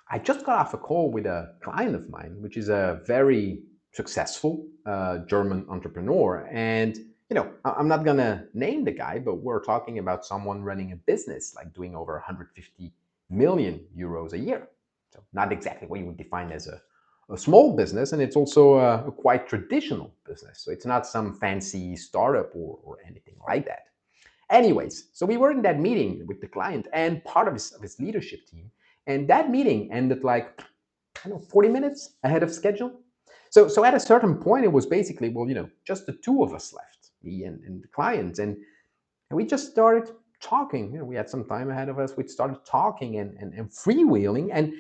I just got off a call with a client of mine, which is a very successful German entrepreneur. And, I'm not going to name the guy, but we're talking about someone running a business, like doing over 150 million euros a year. So, not exactly what you would define as a small business. And it's also a quite traditional business. So, it's not some fancy startup or anything like that. Anyways, so we were in that meeting with the client and part of his leadership team. And that meeting ended like, I don't know, 40 minutes ahead of schedule. So at a certain point, it was basically, well, just the two of us left, me and the client. And we just started talking. We had some time ahead of us. We started talking and freewheeling. And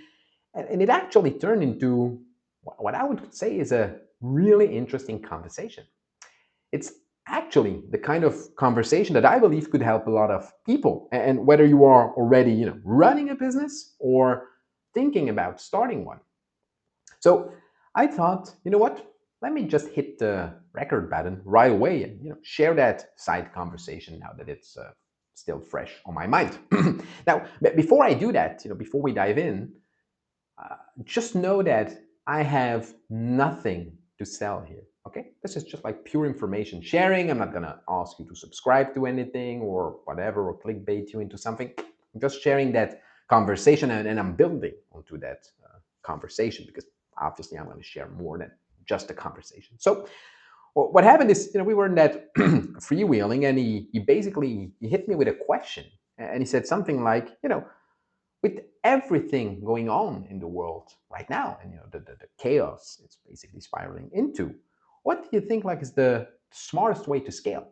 it actually turned into what I would say is a really interesting conversation. It's actually the kind of conversation that I believe could help a lot of people. And whether you are already, running a business or thinking about starting one. So I thought, you know what? Let me just hit the record button right away and share that side conversation now that it's still fresh on my mind. Now, before I do that, before we dive in, just know that I have nothing to sell here. Okay, this is just like pure information sharing. I'm not gonna ask you to subscribe to anything or whatever, or clickbait you into something. I'm just sharing that conversation, and I'm building onto that conversation, because obviously I'm going to share more than just a conversation. So what happened is, we were in that freewheeling, and he basically he hit me with a question, and he said something like, with everything going on in the world right now, and the chaos it's basically spiraling into, what do you think like is the smartest way to scale?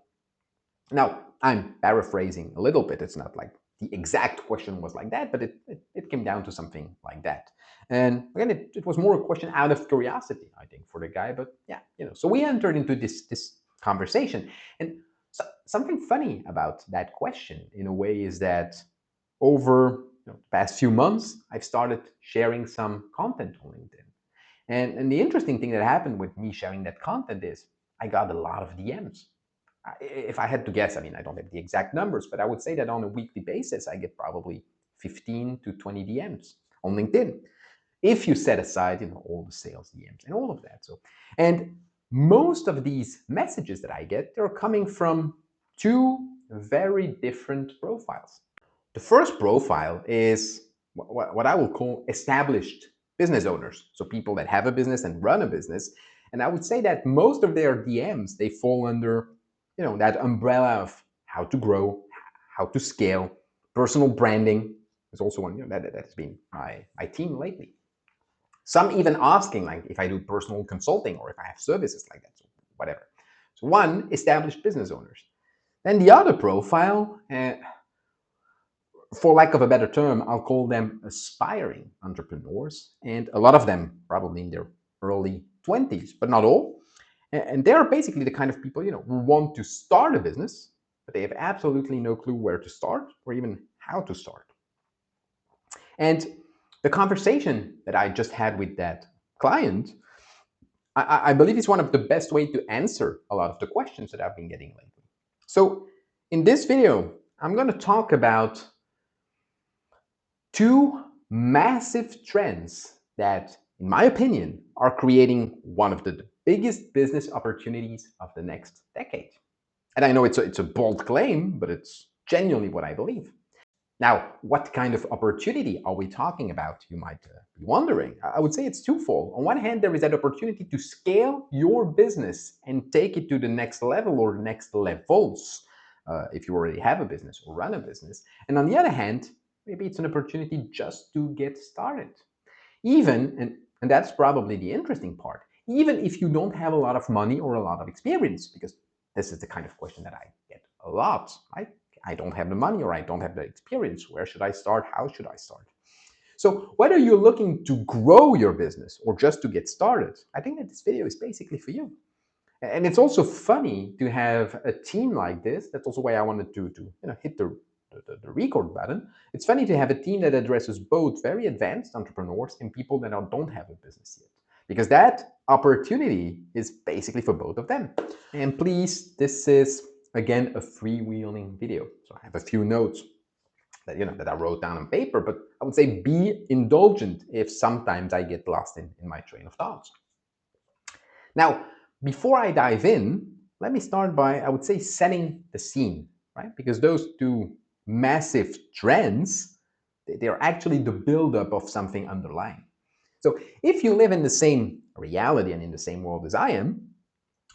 Now, I'm paraphrasing a little bit. It's not like the exact question was like that, but it came down to something like that. And again, it was more a question out of curiosity, I think, for the guy. But yeah, so we entered into this conversation. And something funny about that question, in a way, is that over the past few months, I've started sharing some content on LinkedIn. And the interesting thing that happened with me sharing that content is I got a lot of DMs. If I had to guess, I mean, I don't have the exact numbers, but I would say that on a weekly basis, I get probably 15 to 20 DMs on LinkedIn. If you set aside, all the sales DMs and all of that. So, and most of these messages that I get, they're coming from two very different profiles. The first profile is what I will call established business owners. So people that have a business and run a business. And I would say that most of their DMs, they fall under, that umbrella of how to grow, how to scale, personal branding is also one, that's been my team lately. Some even asking like if I do personal consulting or if I have services like that, so whatever. So one, established business owners. Then the other profile, for lack of a better term, I'll call them aspiring entrepreneurs. And a lot of them probably in their early 20s, but not all. And they're basically the kind of people, who want to start a business, but they have absolutely no clue where to start or even how to start. And the conversation that I just had with that client, I believe is one of the best way to answer a lot of the questions that I've been getting lately. So in this video, I'm going to talk about two massive trends that, in my opinion, are creating one of the biggest business opportunities of the next decade. And I know it's a bold claim, but it's genuinely what I believe. Now, what kind of opportunity are we talking about? You might be wondering. I would say it's twofold. On one hand, there is that opportunity to scale your business and take it to the next level or next levels, if you already have a business or run a business. And on the other hand, maybe it's an opportunity just to get started. Even, and that's probably the interesting part, even if you don't have a lot of money or a lot of experience, because this is the kind of question that I get a lot, right? I don't have the money or I don't have the experience. Where should I start? How should I start? So whether you're looking to grow your business or just to get started, I think that this video is basically for you. And it's also funny to have a team like this. That's also why I wanted to hit the record button. It's funny to have a team that addresses both very advanced entrepreneurs and people that don't have a business yet, because that opportunity is basically for both of them. And please, this is again a freewheeling video, so I have a few notes. that that I wrote down on paper, but I would say be indulgent if sometimes I get lost in my train of thoughts. Now, before I dive in, let me start by, I would say, setting the scene, right? Because those two massive trends, they're actually the buildup of something underlying. So if you live in the same reality and in the same world as I am,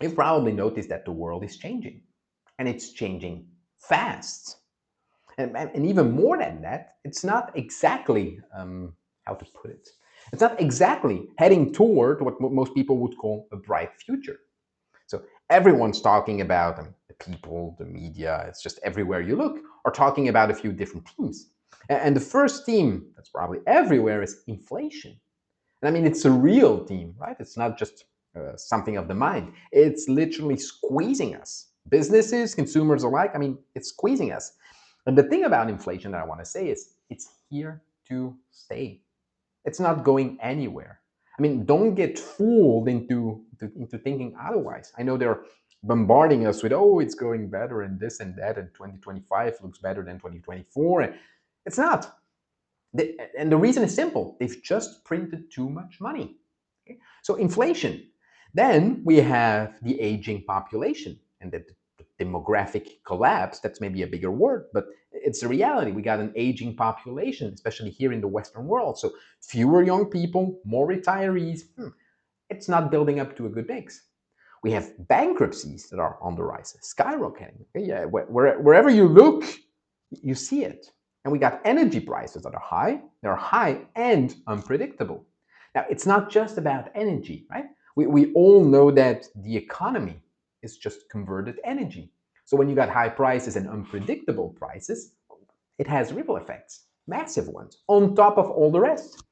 you've probably noticed that the world is changing, and it's changing fast. And even more than that, it's not exactly, how to put it, it's not exactly heading toward what most people would call a bright future. So everyone's talking about, the people, the media, it's just everywhere you look, are talking about a few different themes. And the first theme that's probably everywhere is inflation. And it's a real theme, right? It's not just something of the mind. It's literally squeezing us. Businesses, consumers alike, it's squeezing us. And the thing about inflation that I want to say is it's here to stay. It's not going anywhere. Don't get fooled into thinking otherwise. I know they're bombarding us with, oh, it's going better and this and that, and 2025 looks better than 2024. And it's not. And the reason is simple. They've just printed too much money. Okay? So inflation. Then we have the aging population and the demographic collapse. That's maybe a bigger word, but it's a reality. We got an aging population, especially here in the Western world. So fewer young people, more retirees. It's not building up to a good mix. We have bankruptcies that are on the rise, skyrocketing. Yeah, wherever you look, you see it. And we got energy prices that are high. They're high and unpredictable. Now, it's not just about energy, right? We all know that the economy is just converted energy. So when you got high prices and unpredictable prices, it has ripple effects, massive ones, on top of all the rest.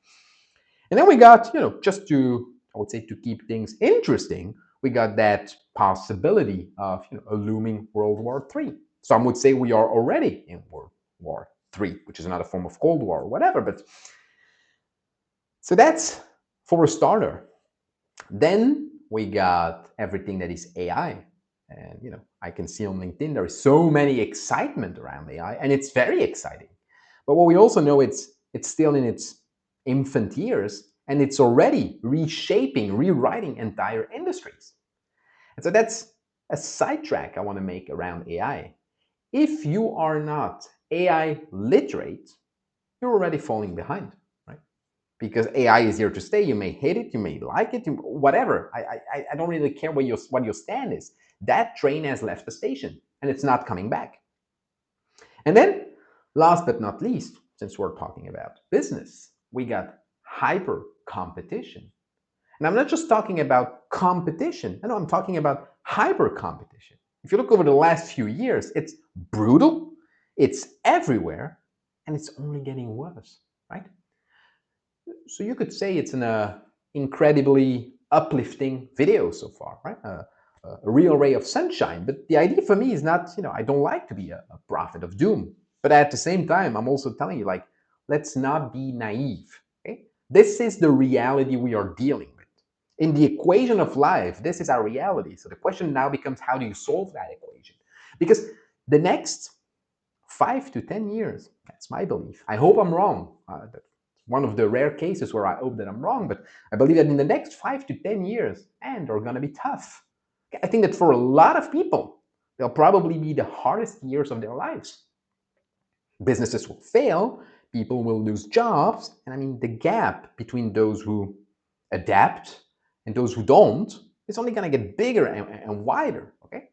And then we got, just to, I would say, to keep things interesting, we got that possibility of a looming World War III. Some would say we are already in World War III, which is another form of Cold War or whatever. But so that's for a starter. Then we got everything that is AI. And I can see on LinkedIn there is so many excitement around AI, and it's very exciting. But what we also know, it's still in its infant years, and it's already reshaping, rewriting entire industries. And so that's a sidetrack I want to make around AI. If you are not AI literate, you're already falling behind, right? Because AI is here to stay. You may hate it, you may like it, whatever. I don't really care what your stand is. That train has left the station, and it's not coming back. And then, last but not least, since we're talking about business, we got hyper competition. And I'm not just talking about competition. No, I'm talking about hyper competition. If you look over the last few years, it's brutal, it's everywhere, and it's only getting worse, right? So you could say it's an incredibly uplifting video so far, right? A real ray of sunshine. But the idea for me is not, I don't like to be a prophet of doom. But at the same time, I'm also telling you, let's not be naive. Okay? This is the reality we are dealing with. In the equation of life, this is our reality. So the question now becomes, how do you solve that equation? Because the next 5 to 10 years, that's my belief. I hope I'm wrong. One of the rare cases where I hope that I'm wrong, but I believe that in the next 5 to 10 years, they're going to be tough. I think that for a lot of people, they'll probably be the hardest years of their lives. Businesses will fail, people will lose jobs, and the gap between those who adapt and those who don't is only going to get bigger and wider. Okay,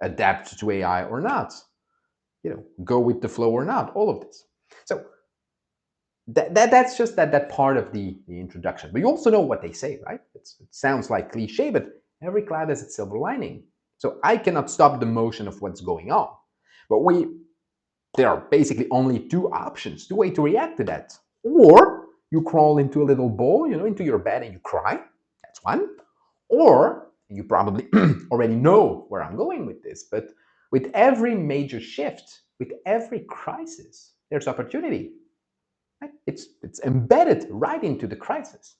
adapt to AI or not, go with the flow or not, all of this. So that's just that part of the introduction. But you also know what they say, right? It sounds like cliche, but every cloud has its silver lining. So I cannot stop the motion of what's going on. But there are basically only two options, two ways to react to that. Or you crawl into a little ball, into your bed and you cry. That's one. Or you probably already know where I'm going with this, but with every major shift, with every crisis, there's opportunity. Right? It's embedded right into the crisis.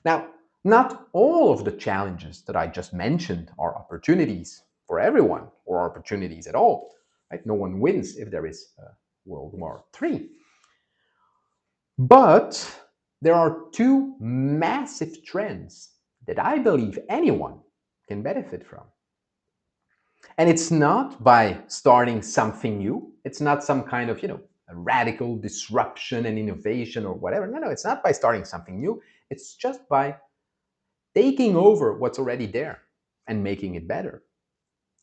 Now, not all of the challenges that I just mentioned are opportunities for everyone or opportunities at all. Right? No one wins if there is World War III. But there are two massive trends that I believe anyone can benefit from. And it's not by starting something new. It's not some kind of, a radical disruption and innovation or whatever. No, it's not by starting something new. It's just by taking over what's already there and making it better.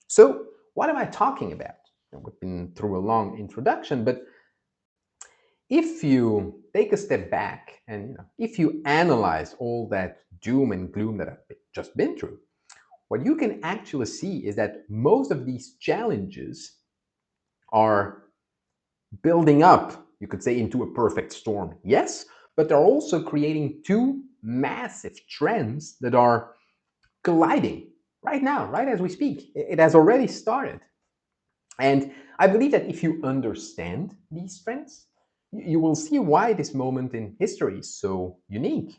So, what am I talking about? We've been through a long introduction, but if you take a step back and if you analyze all that doom and gloom that I've just been through, what you can actually see is that most of these challenges are building up, you could say, into a perfect storm. Yes, but they're also creating two massive trends that are colliding right now, right as we speak. It has already started. And I believe that if you understand these trends, you will see why this moment in history is so unique.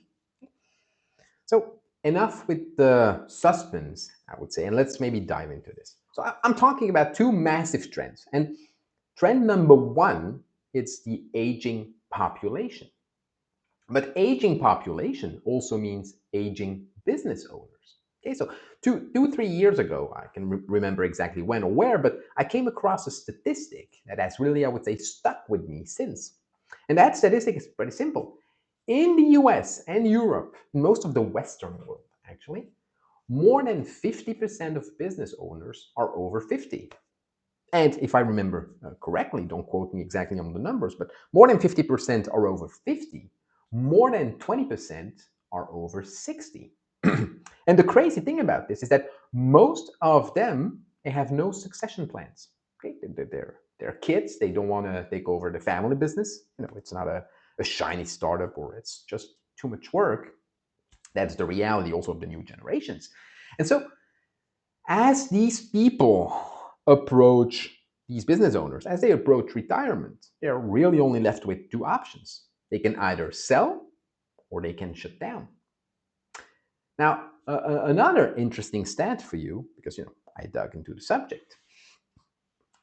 So, enough with the suspense, I would say, and let's maybe dive into this. So, I'm talking about two massive trends. And trend number one, it's the aging population. But aging population also means aging business owners. Okay, so 3 years ago, I can remember exactly when or where, but I came across a statistic that has really, I would say, stuck with me since. And that statistic is pretty simple. In the US and Europe, most of the Western world actually, more than 50% of business owners are over 50. And if I remember correctly, don't quote me exactly on the numbers, but more than 50% are over 50, more than 20% are over 60. And the crazy thing about this is that most of them, they have no succession plans. Okay, they're kids. They don't want to take over the family business. It's not a shiny startup, or it's just too much work. That's the reality also of the new generations. And so as these people approach these business owners, as they approach retirement, they're really only left with two options. They can either sell or they can shut down. Now, another interesting stat for you, because I dug into the subject.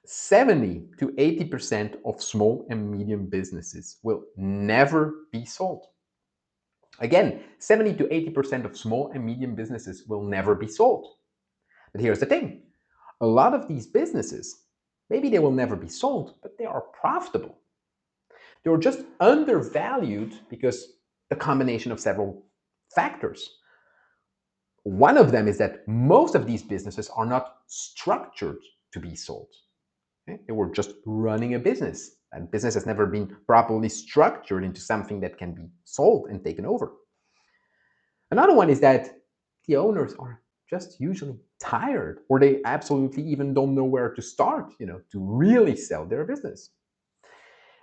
70 to 80% of small and medium businesses will never be sold. Again, 70 to 80% of small and medium businesses will never be sold. But here's the thing. A lot of these businesses, maybe they will never be sold, but they are profitable. They were just undervalued because the combination of several factors. One of them is that most of these businesses are not structured to be sold. Okay? They were just running a business. And business has never been properly structured into something that can be sold and taken over. Another one is that the owners are just usually tired, or they absolutely even don't know where to start, to really sell their business.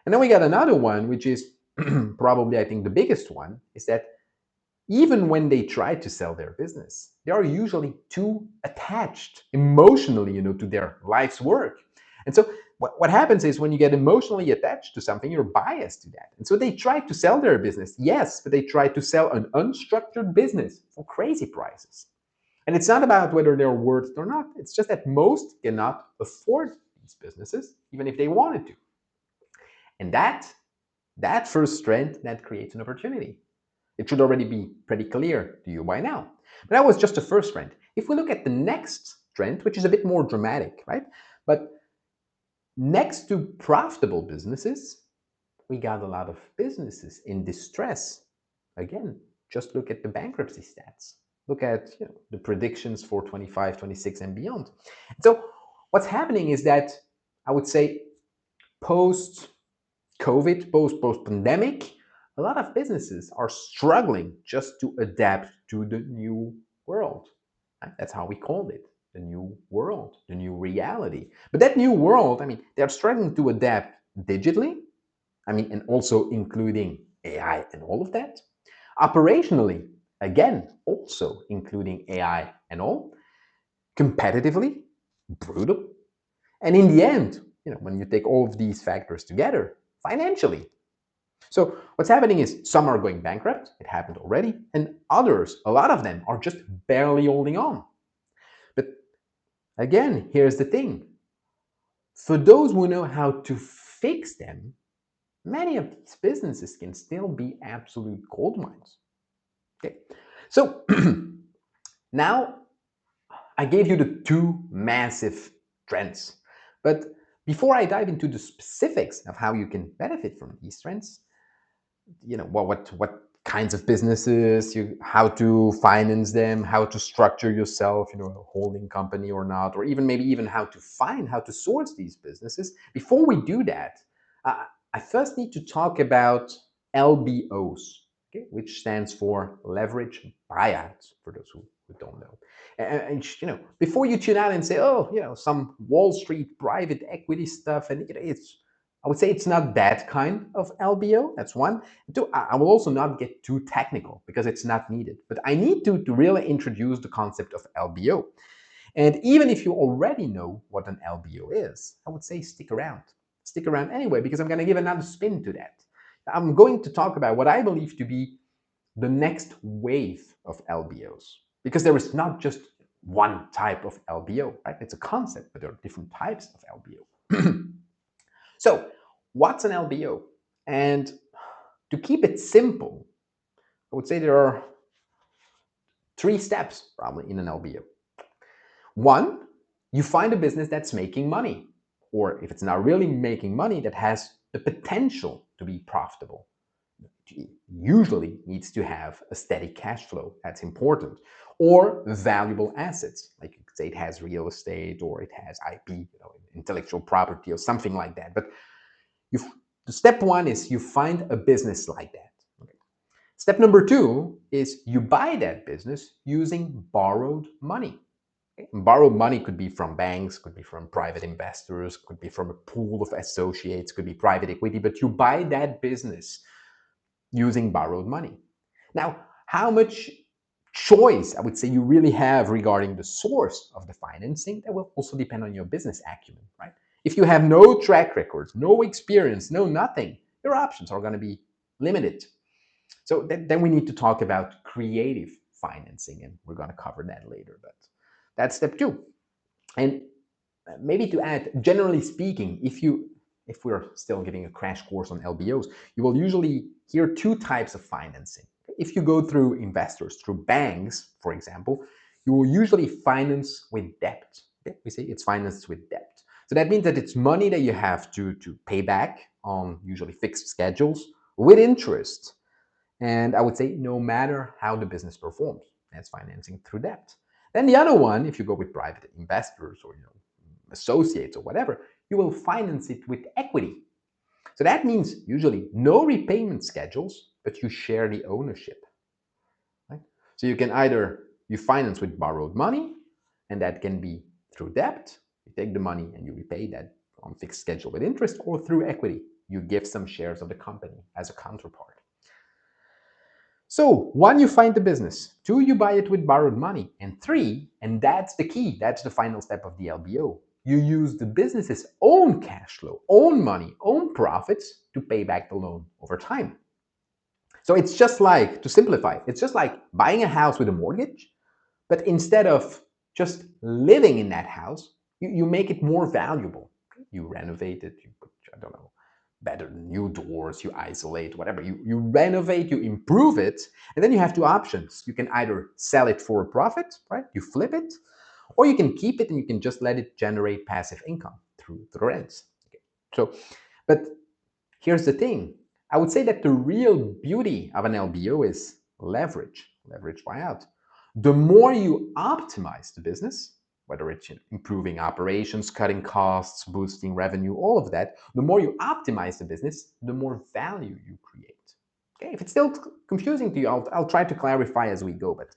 And then we got another one, which is probably, I think, the biggest one, is that even when they try to sell their business, they are usually too attached emotionally, to their life's work. And so what happens is when you get emotionally attached to something, you're biased to that. And so they try to sell their business, yes, but they try to sell an unstructured business for crazy prices. And it's not about whether they're worth it or not. It's just that most cannot afford these businesses, even if they wanted to. And that first trend, that creates an opportunity. It should already be pretty clear to you by now. But that was just the first trend. If we look at the next trend, which is a bit more dramatic, right? But next to profitable businesses, we got a lot of businesses in distress. Again, just look at the bankruptcy stats. Look at the predictions for 25, 26, and beyond. So what's happening is that I would say post-COVID, post-pandemic, a lot of businesses are struggling just to adapt to the new world. That's how we called it, the new world, the new reality. But that new world, they're struggling to adapt digitally, and also including AI and all of that. Operationally, again, also including AI and all. Competitively, brutal. And in the end, when you take all of these factors together, financially. So what's happening is some are going bankrupt, it happened already, and others, a lot of them, are just barely holding on. But again, here's the thing. For those who know how to fix them, many of these businesses can still be absolute gold mines. Okay, so now I gave you the two massive trends. But before I dive into the specifics of how you can benefit from these trends, what kinds of businesses, how to finance them, how to structure yourself, a holding company or not, or even how to how to source these businesses. Before we do that, uh, I first need to talk about LBOs, okay, which stands for leverage buyouts, for those who don't know. And before you tune out and say, oh, some Wall Street private equity stuff, and I would say it's not that kind of LBO. That's one. Two, I will also not get too technical because it's not needed. But I need to really introduce the concept of LBO. And even if you already know what an LBO is, I would say stick around. Stick around anyway, because I'm going to give another spin to that. I'm going to talk about what I believe to be the next wave of LBOs. Because there is not just one type of LBO, right? It's a concept, but there are different types of LBO. So, what's an LBO? And to keep it simple, I would say there are three steps probably in an LBO. One, you find a business that's making money, or if it's not really making money, that has the potential to be profitable. It usually needs to have a steady cash flow. That's important. Or valuable assets, like you could say it has real estate or it has IP, intellectual property or something like that. But the step one is you find a business like that. Okay. Step number two is you buy that business using borrowed money. Okay. Borrowed money could be from banks, could be from private investors, could be from a pool of associates, could be private equity, but you buy that business using borrowed money. Now, how much choice I would say you really have regarding the source of the financing, that will also depend on your business acumen, right? If you have no track record, no experience, no nothing, your options are going to be limited. So then we need to talk about creative financing, and we're going to cover that later. But that's step two. And maybe to add, generally speaking, if we're still giving a crash course on LBOs, you will usually hear two types of financing. If you go through investors, through banks, for example, you will usually finance with debt. Okay? We say it's financed with debt. So that means that it's money that you have to pay back on usually fixed schedules with interest. And I would say no matter how the business performs, that's financing through debt. Then the other one, if you go with private investors or associates or whatever, you will finance it with equity. So that means usually no repayment schedules, but you share the ownership. Right? So you finance with borrowed money, and that can be through debt. You take the money and you repay that on fixed schedule with interest, or through equity. You give some shares of the company as a counterpart. So, one, you find the business. Two, you buy it with borrowed money. And three, and that's the key, that's the final step of the LBO, you use the business's own cash flow, own money, own profits to pay back the loan over time. So it's just like, to simplify, it's just like buying a house with a mortgage, but instead of just living in that house, you make it more valuable. You renovate it, you put, I don't know, better new doors, you isolate, whatever. You renovate, you improve it, and then you have two options. You can either sell it for a profit, right? You flip it, or you can keep it and you can just let it generate passive income through the rents. Okay. So, but here's the thing. I would say that the real beauty of an LBO is leverage buyout. The more you optimize the business, whether it's improving operations, cutting costs, boosting revenue, all of that, the more you optimize the business, the more value you create. Okay, if it's still confusing to you, I'll try to clarify as we go, but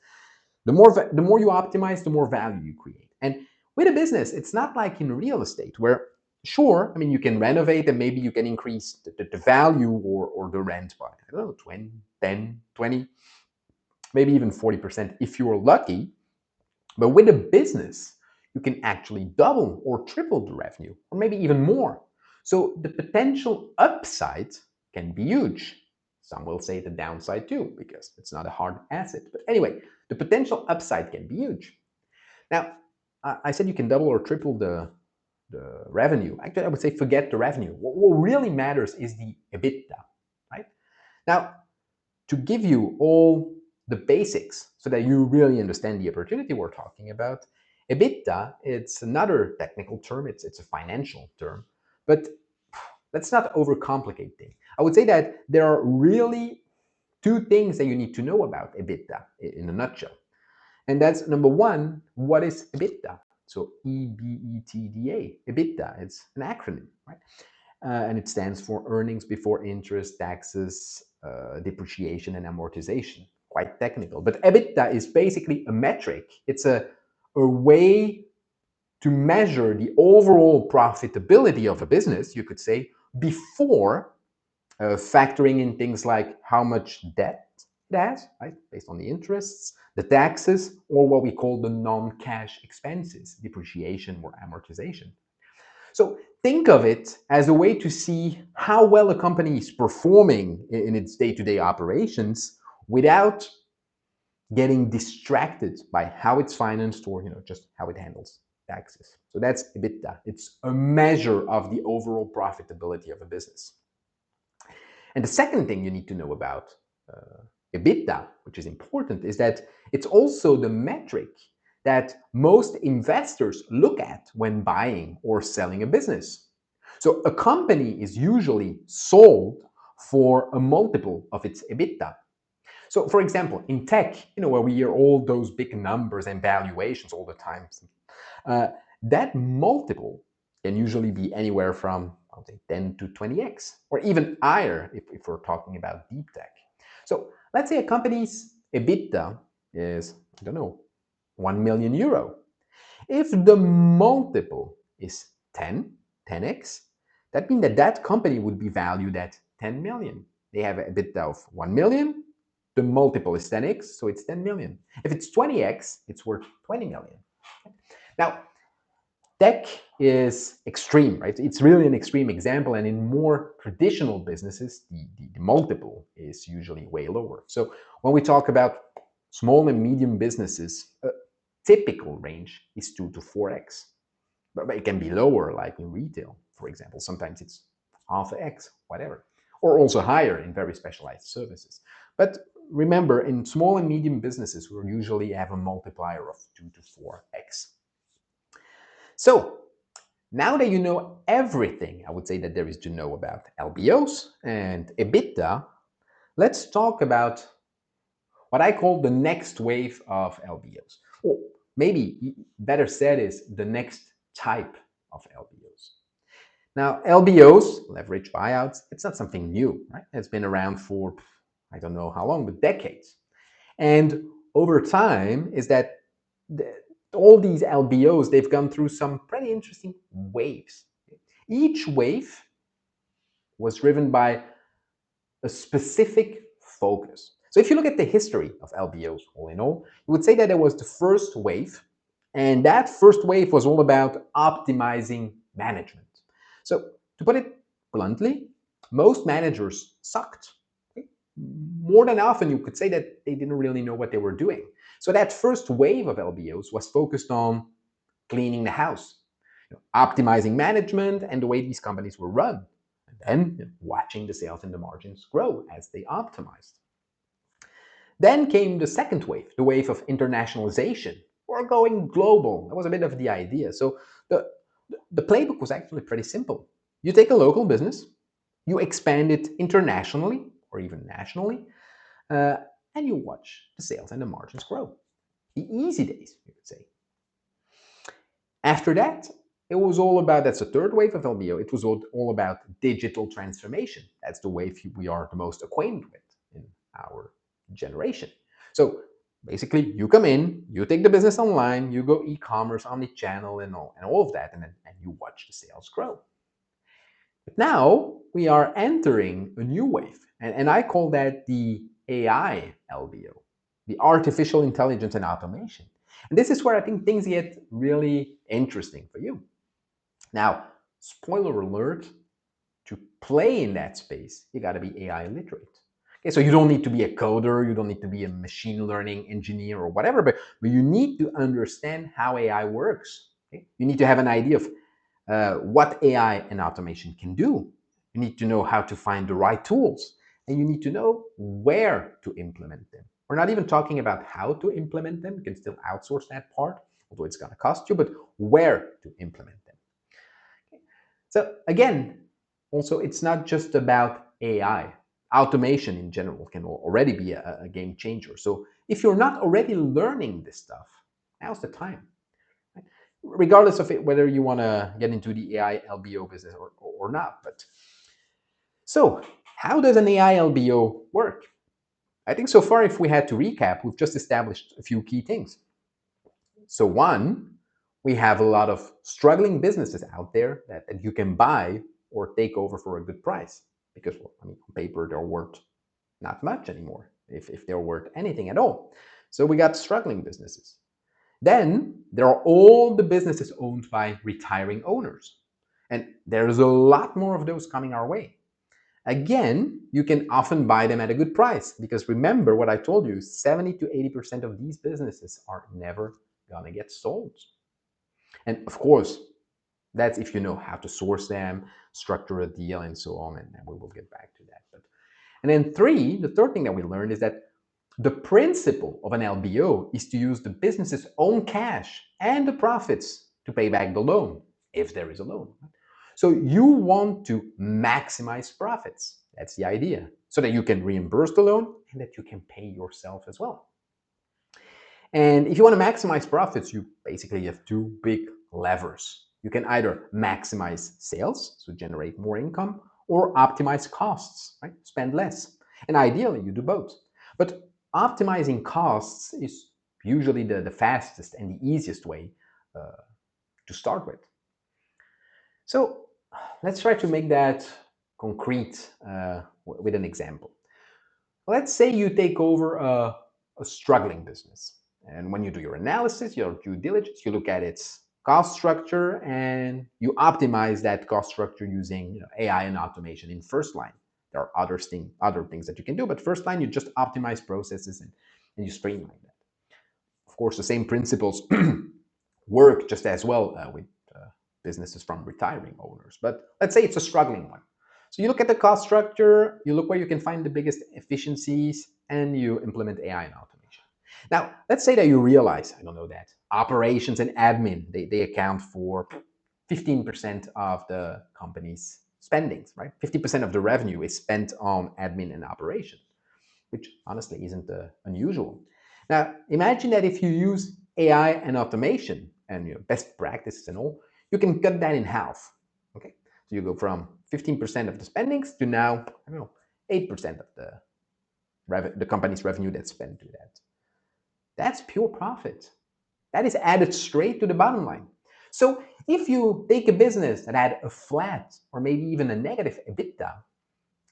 the more you optimize, the more value you create. And with a business, it's not like in real estate where, sure, I mean, you can renovate and maybe you can increase the value or the rent by, I don't know, 20, 10, 20, maybe even 40% if you're lucky. But with a business, you can actually double or triple the revenue, or maybe even more. So the potential upside can be huge. Some will say the downside too, because it's not a hard asset. But anyway, the potential upside can be huge. Now, I said you can double or triple the the revenue. Actually, I would say forget the revenue. What really matters is the EBITDA, right? Now, to give you all the basics so that you really understand the opportunity we're talking about, EBITDA, it's another technical term, it's a financial term, but let's not overcomplicate things. I would say that there are really two things that you need to know about EBITDA in a nutshell. And that's number one, what is EBITDA? So EBITDA, EBITDA, it's an acronym, right? And it stands for earnings before interest, taxes, depreciation, and amortization. Quite technical. But EBITDA is basically a metric. It's a way to measure the overall profitability of a business, you could say, before factoring in things like how much debt it has, right, based on the interests, the taxes, or what we call the non-cash expenses, depreciation or amortization. So think of it as a way to see how well a company is performing in its day-to-day operations without getting distracted by how it's financed or just how it handles taxes. So that's EBITDA. It's a measure of the overall profitability of a business. And the second thing you need to know about EBITDA, which is important, is that it's also the metric that most investors look at when buying or selling a business. So a company is usually sold for a multiple of its EBITDA. So for example, in tech, where we hear all those big numbers and valuations all the time, that multiple can usually be anywhere from, I would say, 10 to 20x, or even higher if we're talking about deep tech. So let's say a company's EBITDA is, I don't know, 1 million euro. If the multiple is 10x, that means that that company would be valued at 10 million. They have an EBITDA of 1 million, the multiple is 10x, so it's 10 million. If it's 20x, it's worth 20 million. Now, tech is extreme, right? It's really an extreme example, and in more traditional businesses, the multiple is usually way lower. So when we talk about small and medium businesses, a typical range is 2 to 4x. But it can be lower, like in retail, for example. Sometimes it's half x, whatever. Or also higher in very specialized services. But remember, in small and medium businesses, we usually have a multiplier of 2 to 4x. So now that you know everything, I would say that there is to know about LBOs and EBITDA, let's talk about what I call the next wave of LBOs. Or maybe better said is the next type of LBOs. Now, LBOs, leverage buyouts, it's not something new, right? It's been around for, I don't know how long, but decades. And over time is that all these LBOs, they've gone through some pretty interesting waves. Each wave was driven by a specific focus. So if you look at the history of LBOs, all in all, you would say that there was the first wave, and that first wave was all about optimizing management. So to put it bluntly, most managers sucked. More than often, you could say that they didn't really know what they were doing. So that first wave of LBOs was focused on cleaning the house, optimizing management and the way these companies were run, and then watching the sales and the margins grow as they optimized. Then came the second wave, the wave of internationalization, or going global. That was a bit of the idea. So the playbook was actually pretty simple. You take a local business, you expand it internationally or even nationally, and you watch the sales and the margins grow. The easy days, you could say. After that, it was all about, that's the third wave of LBO, it was all about digital transformation. That's the wave we are the most acquainted with in our generation. So basically, you come in, you take the business online, you go e-commerce, omni-channel, and all of that, and you watch the sales grow. But now we are entering a new wave, and I call that the AI LBO, the artificial intelligence and automation. And this is where I think things get really interesting for you. Now, spoiler alert, to play in that space, you got to be AI literate. Okay, so you don't need to be a coder, you don't need to be a machine learning engineer or whatever, but you need to understand how AI works. Okay? You need to have an idea of what AI and automation can do. You need to know how to find the right tools, and you need to know where to implement them. We're not even talking about how to implement them. You can still outsource that part, although it's going to cost you, but where to implement them. So again, also, it's not just about AI. Automation in general can already be a game changer. So if you're not already learning this stuff, now's the time. Right? Regardless of it, whether you want to get into the AI LBO business or not. But so, how does an AI LBO work? I think so far, if we had to recap, we've just established a few key things. So one, we have a lot of struggling businesses out there that you can buy or take over for a good price because, well, I mean, on paper, they're worth not much anymore, if they're worth anything at all. So we got struggling businesses. Then there are all the businesses owned by retiring owners. And there's a lot more of those coming our way. Again, you can often buy them at a good price because remember what I told you, 70 to 80% of these businesses are never going to get sold. And of course, that's if you know how to source them, structure a deal, and so on. And we will get back to that. And then the third thing that we learned is that the principle of an LBO is to use the business's own cash and the profits to pay back the loan, if there is a loan. So you want to maximize profits. That's the idea. So that you can reimburse the loan and that you can pay yourself as well. And if you want to maximize profits, you basically have two big levers. You can either maximize sales, so generate more income, or optimize costs, right? Spend less. And ideally, you do both. But optimizing costs is usually the fastest and the easiest way to start with. So let's try to make that concrete with an example. Let's say you take over a struggling business. And when you do your analysis, your due diligence, you look at its cost structure and you optimize that cost structure using AI and automation in first line. There are other things that you can do, but first line, you just optimize processes and you streamline that. Of course, the same principles work just as well with businesses from retiring owners. But let's say it's a struggling one. So you look at the cost structure, you look where you can find the biggest efficiencies, and you implement AI and automation. Now, let's say that you realize, I don't know, that operations and admin, they account for 15% of the company's spendings, right? 50% of the revenue is spent on admin and operations, which honestly isn't unusual. Now, imagine that if you use AI and automation and best practices and all, you can cut that in half. Okay, so you go from 15% of the spendings to now, I don't know, 8% of the company's revenue that's spent to that. That's pure profit. That is added straight to the bottom line. So if you take a business that had a flat or maybe even a negative EBITDA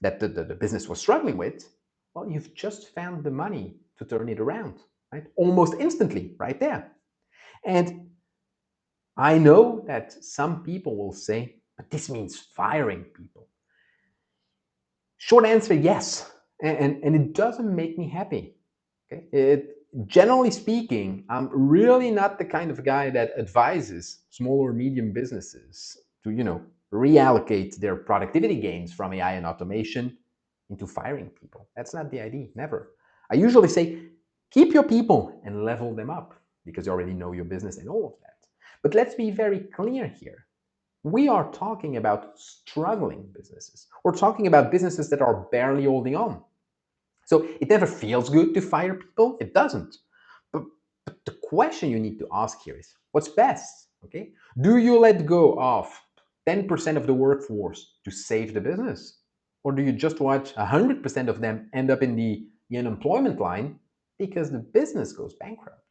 that the business was struggling with, well, you've just found the money to turn it around, right? Almost instantly, right there. And I know that some people will say, but this means firing people. Short answer, yes. And it doesn't make me happy. Okay? Generally speaking, I'm really not the kind of guy that advises small or medium businesses to, reallocate their productivity gains from AI and automation into firing people. That's not the idea, never. I usually say, keep your people and level them up because you already know your business and all of that. But let's be very clear here. We are talking about struggling businesses. We're talking about businesses that are barely holding on. So it never feels good to fire people. It doesn't. But the question you need to ask here is, what's best? Okay? Do you let go of 10% of the workforce to save the business? Or do you just watch 100% of them end up in the unemployment line because the business goes bankrupt?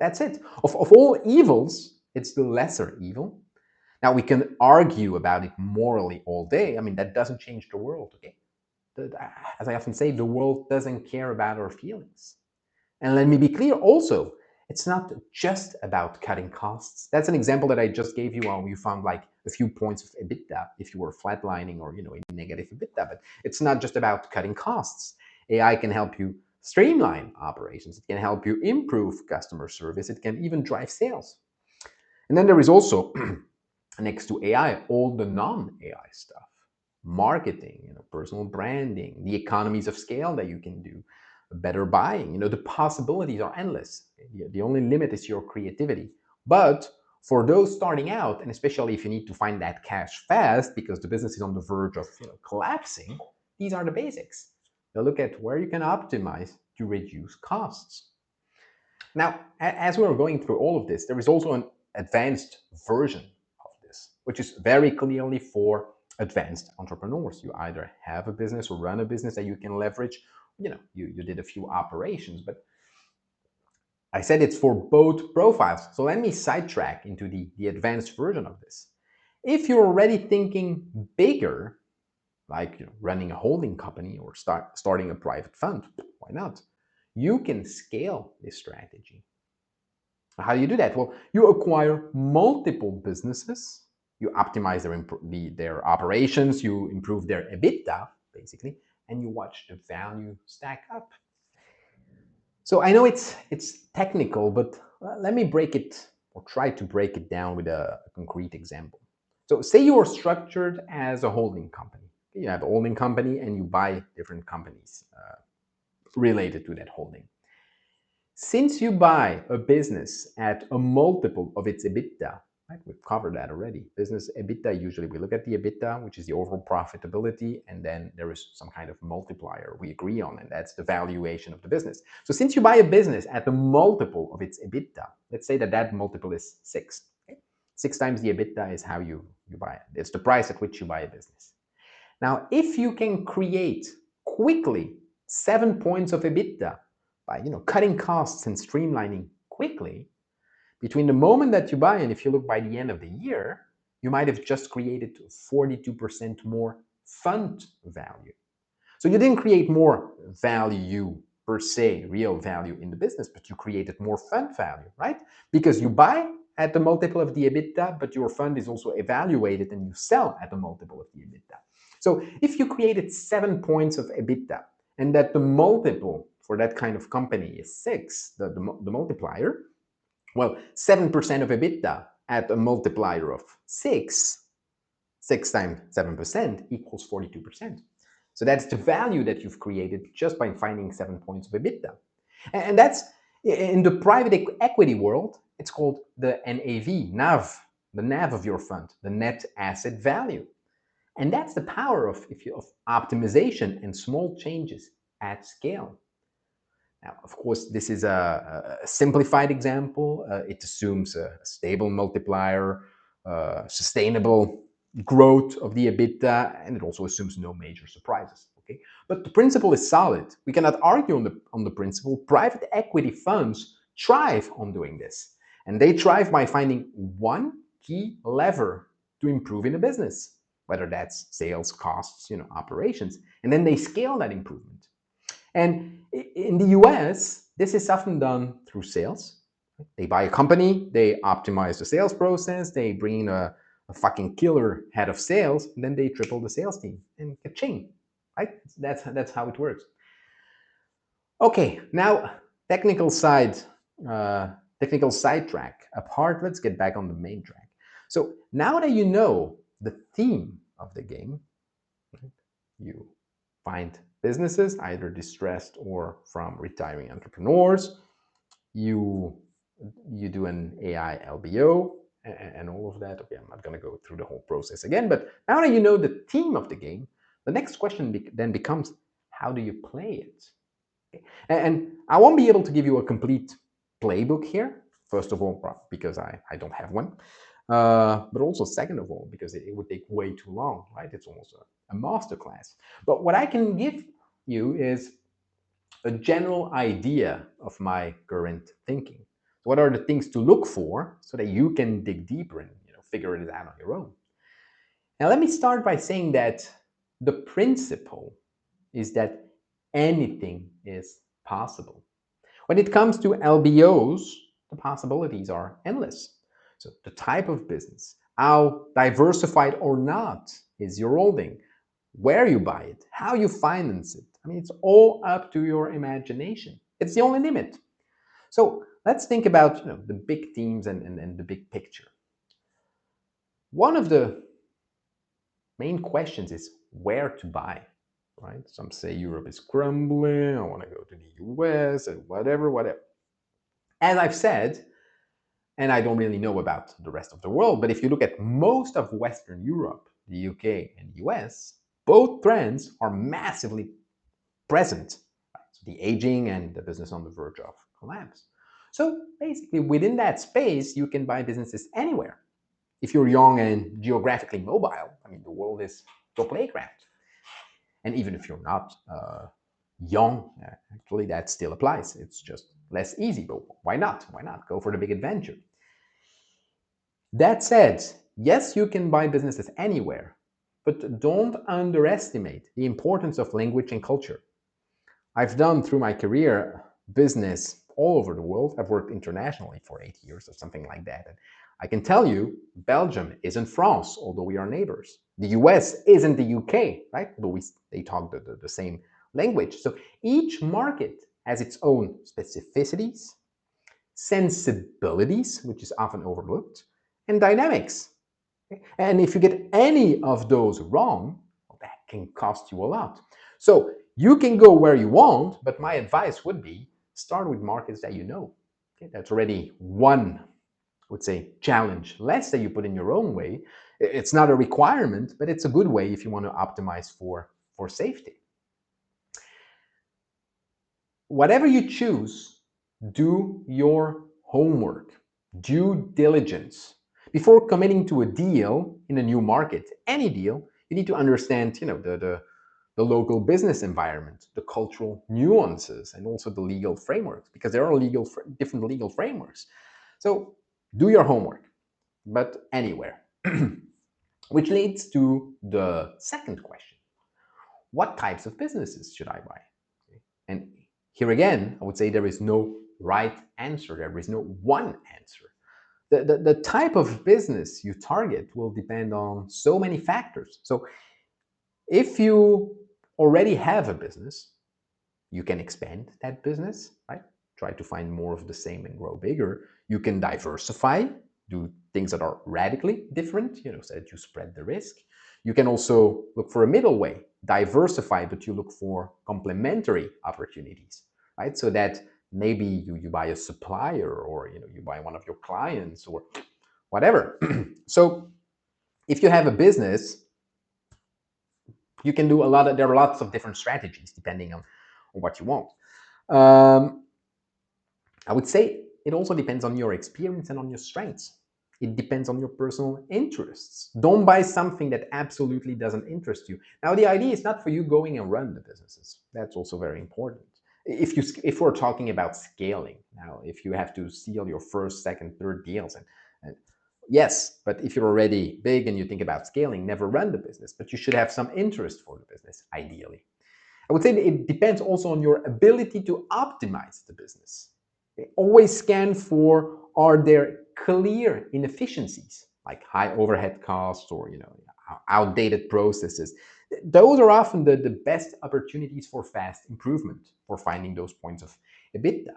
That's it. Of all evils, it's the lesser evil. Now, we can argue about it morally all day. I mean, that doesn't change the world, okay? As I often say, the world doesn't care about our feelings. And let me be clear also, it's not just about cutting costs. That's an example that I just gave you while you found like a few points of EBITDA if you were flatlining or, a negative EBITDA. But it's not just about cutting costs. AI can help you streamline operations. It can help you improve customer service. It can even drive sales. And then there is also next to AI, all the non-AI stuff, marketing, personal branding, the economies of scale that you can do, better buying. The possibilities are endless. The only limit is your creativity. But for those starting out, and especially if you need to find that cash fast because the business is on the verge of collapsing, these are the basics. Now look at where you can optimize to reduce costs. Now, as we are going through all of this, there is also an advanced version of this, which is very clearly for advanced entrepreneurs. You either have a business or run a business that you can leverage. You did a few operations, but I said it's for both profiles. So let me sidetrack into the advanced version of this. If you're already thinking bigger, like running a holding company or starting a private fund, why not? You can scale this strategy. How do you do that? Well, you acquire multiple businesses, you optimize their operations, you improve their EBITDA, basically, and you watch the value stack up. So I know it's technical, but let me break it or try to break it down with a concrete example. So say you are structured as a holding company. You have a holding company and you buy different companies related to that holding. Since you buy a business at a multiple of its EBITDA, right? We've covered that already. Business EBITDA, usually we look at the EBITDA, which is the overall profitability, and then there is some kind of multiplier we agree on, and that's the valuation of the business. So since you buy a business at the multiple of its EBITDA, let's say that multiple is 6. Okay? 6 times the EBITDA is how you buy it. It's the price at which you buy a business. Now, if you can create quickly 7 points of EBITDA by cutting costs and streamlining quickly, between the moment that you buy and if you look by the end of the year, you might have just created 42% more fund value. So you didn't create more value per se, real value in the business, but you created more fund value, right? Because you buy at the multiple of the EBITDA, but your fund is also evaluated and you sell at the multiple of the EBITDA. So if you created 7 points of EBITDA and that the multiple for that kind of company is 6, the multiplier, well, 7% of EBITDA at a multiplier of 6 times 7% equals 42%. So that's the value that you've created just by finding 7 points of EBITDA. And that's, in the private equity world, it's called the NAV, the NAV of your fund, the net asset value. And that's the power of optimization and small changes at scale. Now, of course, this is a simplified example. It assumes a stable multiplier, sustainable growth of the EBITDA, and it also assumes no major surprises. Okay, but the principle is solid. We cannot argue on the principle. Private equity funds thrive on doing this, and they thrive by finding one key lever to improve in a business, whether that's sales, costs, operations, and then they scale that improvement. And in the US, this is often done through sales. They buy a company, they optimize the sales process, they bring in a fucking killer head of sales, and then they triple the sales team and ka-ching, right? That's how it works. Okay, now technical sidetrack apart, let's get back on the main track. So now that you know the theme of the game, right, you find businesses, either distressed or from retiring entrepreneurs. You do an AI LBO and all of that. Okay, I'm not going to go through the whole process again, but now that you know the theme of the game, the next question then becomes, how do you play it? Okay. And I won't be able to give you a complete playbook here. First of all, because I don't have one. But also, second of all, because it would take way too long, right? It's almost a masterclass. But what I can give you is a general idea of my current thinking. What are the things to look for so that you can dig deeper and figure it out on your own? Now, let me start by saying that the principle is that anything is possible. When it comes to LBOs, the possibilities are endless. So the type of business, how diversified or not is your holding, where you buy it, how you finance it. I mean, it's all up to your imagination. It's the only limit. So let's think about the big themes and the big picture. One of the main questions is where to buy, right? Some say Europe is crumbling, I want to go to the US, and whatever, whatever. As I've said, and I don't really know about the rest of the world, but if you look at most of Western Europe, the UK and the US, both trends are massively present. Right? So the aging and the business on the verge of collapse. So basically, within that space, you can buy businesses anywhere. If you're young and geographically mobile, I mean, the world is your playground. And even if you're not young, actually, that still applies. It's just less easy, but why not? Why not? Go for the big adventure. That said, yes, you can buy businesses anywhere, but don't underestimate the importance of language and culture. I've done through my career business all over the world. I've worked internationally for 8 years or something like that. And I can tell you, Belgium isn't France, although we are neighbors. The US isn't the UK, right? Although they talk the same language. So each market has its own specificities, sensibilities, which is often overlooked, and dynamics. And if you get any of those wrong, well, that can cost you a lot. So you can go where you want, but my advice would be start with markets that you know. Okay, that's already one, I would say, challenge less that you put in your own way. It's not a requirement, but it's a good way if you want to optimize for safety. Whatever you choose, do your homework, due diligence. Before committing to a deal in a new market, any deal, you need to understand, the local business environment, the cultural nuances, and also the legal frameworks, because there are different legal frameworks. So do your homework, but anywhere. Which leads to the second question. What types of businesses should I buy? And here again, I would say there is no right answer. There is no one answer. The type of business you target will depend on so many factors. So if you already have a business, you can expand that business, right? Try to find more of the same and grow bigger. You can diversify, do things that are radically different, so that you spread the risk. You can also look for a middle way, diversify, but you look for complementary opportunities, right? So that maybe you buy a supplier, or you buy one of your clients, or whatever. So if you have a business, you can do there are lots of different strategies depending on what you want. I would say it also depends on your experience and on your strengths. It depends on your personal interests. Don't buy something that absolutely doesn't interest you. Now, the idea is not for you going and run the businesses. That's also very important. If we're talking about scaling, now, if you have to seal your first, second, third deals, and yes, but if you're already big and you think about scaling, never run the business, but you should have some interest for the business, ideally. I would say that it depends also on your ability to optimize the business. Always scan for, are there clear inefficiencies, like high overhead costs, or outdated processes. Those are often the best opportunities for fast improvement, for finding those points of EBITDA.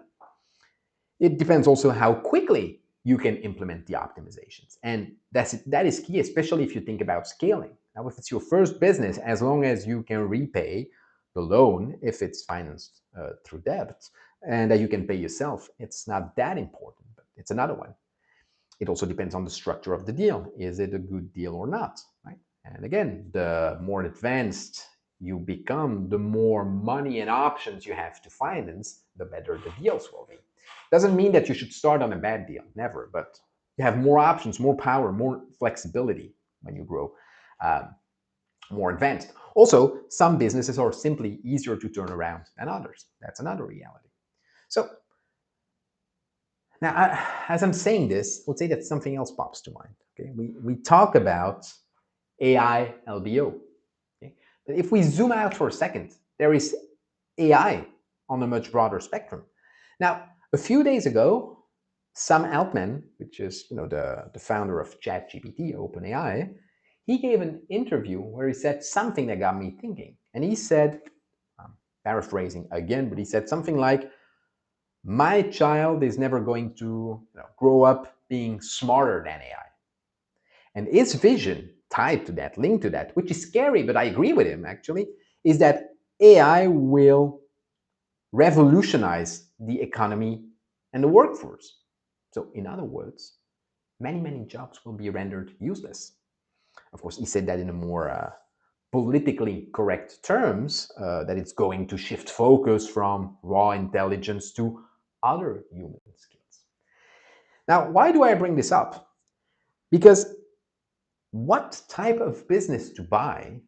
It depends also how quickly you can implement the optimizations. And that is key, especially if you think about scaling. Now, if it's your first business, as long as you can repay the loan, if it's financed through debt, and that you can pay yourself, it's not that important, but it's another one. It also depends on the structure of the deal. Is it a good deal or not, right? And again, the more advanced you become, the more money and options you have to finance, the better the deals will be. Doesn't mean that you should start on a bad deal, never, but you have more options, more power, more flexibility when you grow more advanced. Also, some businesses are simply easier to turn around than others. That's another reality. So now, as I'm saying this, let's say that something else pops to mind. Okay, we talk about AI LBO. Okay? But if we zoom out for a second, there is AI on a much broader spectrum. Now, a few days ago, Sam Altman, which is the founder of ChatGPT, OpenAI, he gave an interview where he said something that got me thinking. And he said, I'm paraphrasing again, but he said something like, my child is never going to grow up being smarter than AI. And his vision tied to that, linked to that, which is scary, but I agree with him actually, is that AI will revolutionize the economy and the workforce. So, in other words, many jobs will be rendered useless. Of course, he said that in a more politically correct terms, that it's going to shift focus from raw intelligence to other human skills. Now, why do I bring this up? Because what type of business to buy,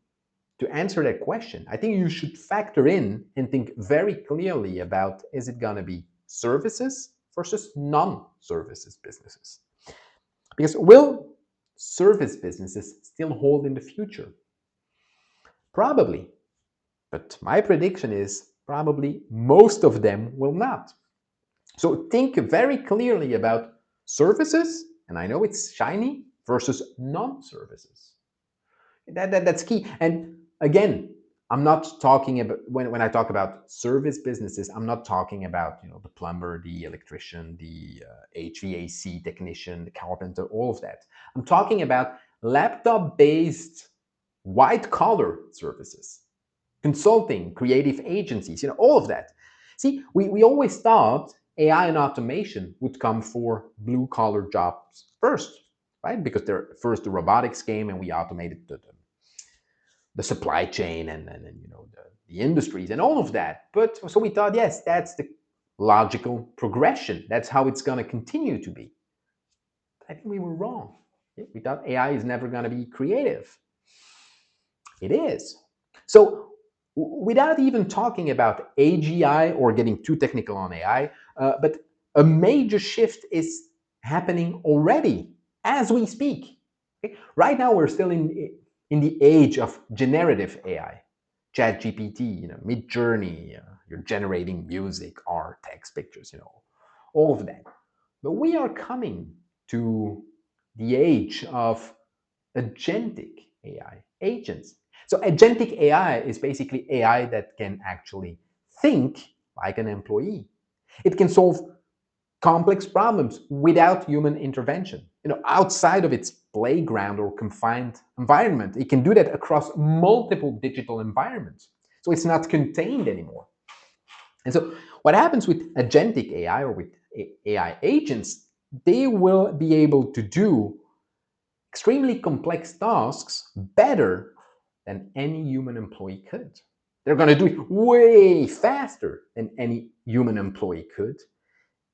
to answer that question, I think you should factor in and think very clearly about, is it going to be services versus non-services businesses? Because will service businesses still hold in the future? Probably. But my prediction is probably most of them will not. So think very clearly about services, and I know it's shiny, versus non-services. That's key. And again, I'm not talking about, when I talk about service businesses, I'm not talking about the plumber, the electrician, the HVAC technician, the carpenter, all of that. I'm talking about laptop-based white collar services, consulting, creative agencies, all of that. See, we always thought AI and automation would come for blue collar jobs first, right? Because they're first the robotics came and we automated the supply chain and the industries and all of that. But so we thought, yes, that's the logical progression. That's how it's going to continue to be. I think we were wrong. We thought AI is never going to be creative. It is. So without even talking about AGI or getting too technical on AI, but a major shift is happening already as we speak. Okay? Right now, we're still in the age of generative AI. ChatGPT, Midjourney, you're generating music, art, text, pictures, all of that. But we are coming to the age of agentic AI, agents. So agentic AI is basically AI that can actually think like an employee. It can solve complex problems without human intervention. Outside of its playground or confined environment, it can do that across multiple digital environments. So it's not contained anymore. And so what happens with agentic AI or with AI agents, they will be able to do extremely complex tasks better than any human employee could. They're going to do it way faster than any human employee could.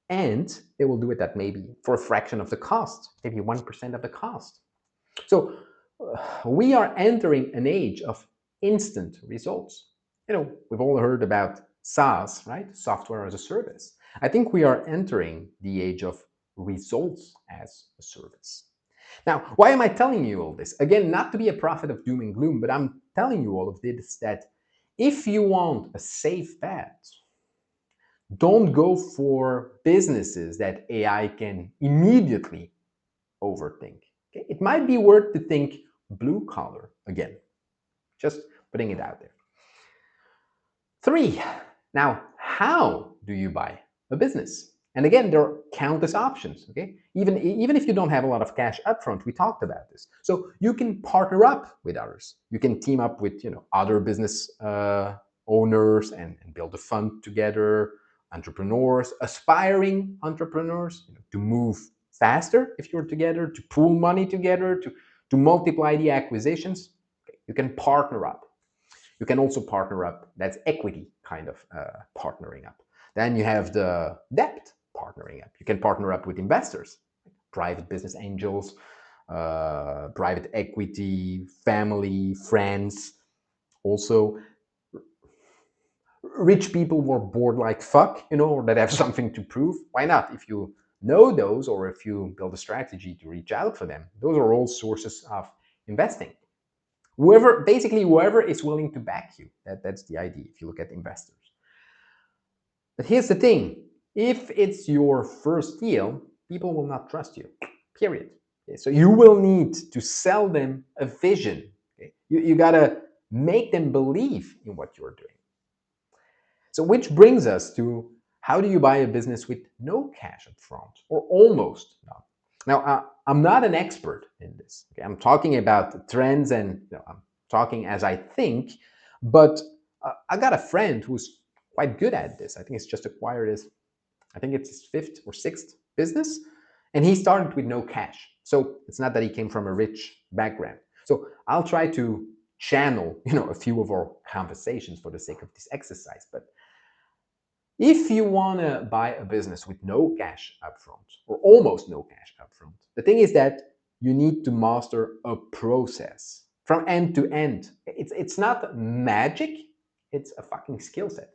And they will do it at maybe for a fraction of the cost, maybe 1% of the cost. So we are entering an age of instant results. We've all heard about SaaS, right? Software as a service. I think we are entering the age of results as a service. Now, why am I telling you all this? Again, not to be a prophet of doom and gloom, but I'm telling you all of this that if you want a safe bet, don't go for businesses that AI can immediately overthink. Okay? It might be worth to think blue collar again. Just putting it out there. 3, now, how do you buy a business? And again, there are countless options, okay? Even if you don't have a lot of cash upfront, we talked about this. So you can partner up with others. You can team up with other business owners and build a fund together, entrepreneurs, aspiring entrepreneurs, to move faster if you're together, to pool money together, to multiply the acquisitions. Okay, you can partner up. You can also partner up. That's equity kind of partnering up. Then you have the debt partnering up. You can partner up with investors, private business angels, private equity, family, friends. Also, rich people who are bored like fuck, or that have something to prove. Why not? If you know those, or if you build a strategy to reach out for them, those are all sources of investing. Whoever is willing to back you. That's the idea if you look at investors. But here's the thing. If it's your first deal, people will not trust you, period. Okay? So you will need to sell them a vision. Okay? You got to make them believe in what you're doing. So which brings us to, how do you buy a business with no cash up front, or almost none? Now, I'm not an expert in this. Okay? I'm talking about trends and I'm talking as I think, but I got a friend who's quite good at this. I think it's just acquired his, I think it's his fifth or sixth business, and he started with no cash. So it's not that he came from a rich background. So I'll try to channel, a few of our conversations for the sake of this exercise. But if you want to buy a business with no cash upfront or almost no cash upfront, the thing is that you need to master a process from end to end. It's not magic, it's a fucking skill set.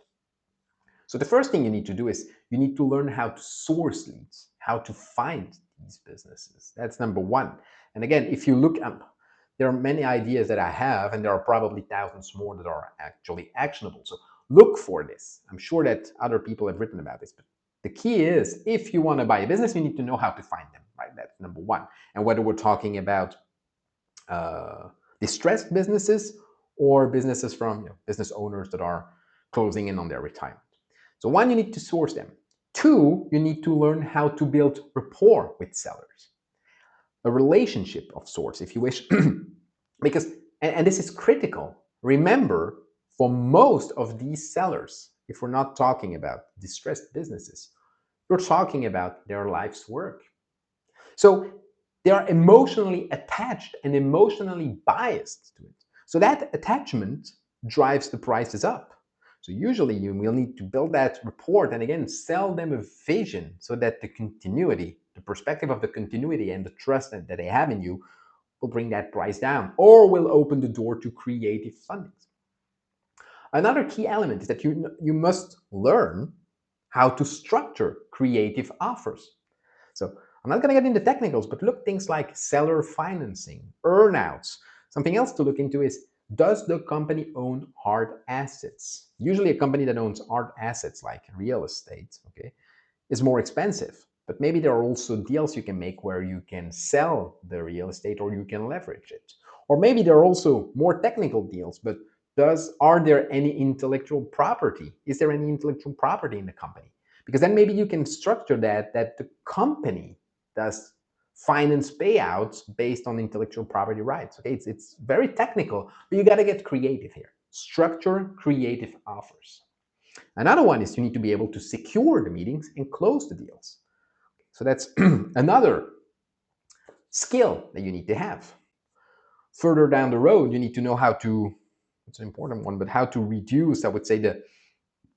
So the first thing you need to do is you need to learn how to source leads, how to find these businesses. That's number one. And again, if you look up, there are many ideas that I have, and there are probably thousands more that are actually actionable. So look for this. I'm sure that other people have written about this, but the key is if you want to buy a business, you need to know how to find them, right? That's number one. And whether we're talking about distressed businesses or businesses from business owners that are closing in on their retirement. So one, you need to source them. Two, you need to learn how to build rapport with sellers, a relationship of sorts, if you wish, because, and this is critical. Remember, for most of these sellers, if we're not talking about distressed businesses, we're talking about their life's work. So they are emotionally attached and emotionally biased to it. So that attachment drives the prices up. So usually you will need to build that rapport and again sell them a vision so that the continuity, the perspective of the continuity and the trust that they have in you will bring that price down or will open the door to creative fundings. Another key element is that you must learn how to structure creative offers. So I'm not going to get into technicals, but look things like seller financing, earnouts. Something else to look into is, does the company own hard assets? Usually a company that owns hard assets like real estate, okay, is more expensive. But maybe there are also deals you can make where you can sell the real estate or you can leverage it. Or maybe there are also more technical deals, but are there any intellectual property? Is there any intellectual property in the company? Because then maybe you can structure that the company does finance payouts based on intellectual property rights. Okay, it's very technical, but you got to get creative here. Structure creative offers. Another one is you need to be able to secure the meetings and close the deals. So that's another skill that you need to have. Further down the road, you need to know how to, it's an important one, but how to reduce, I would say, the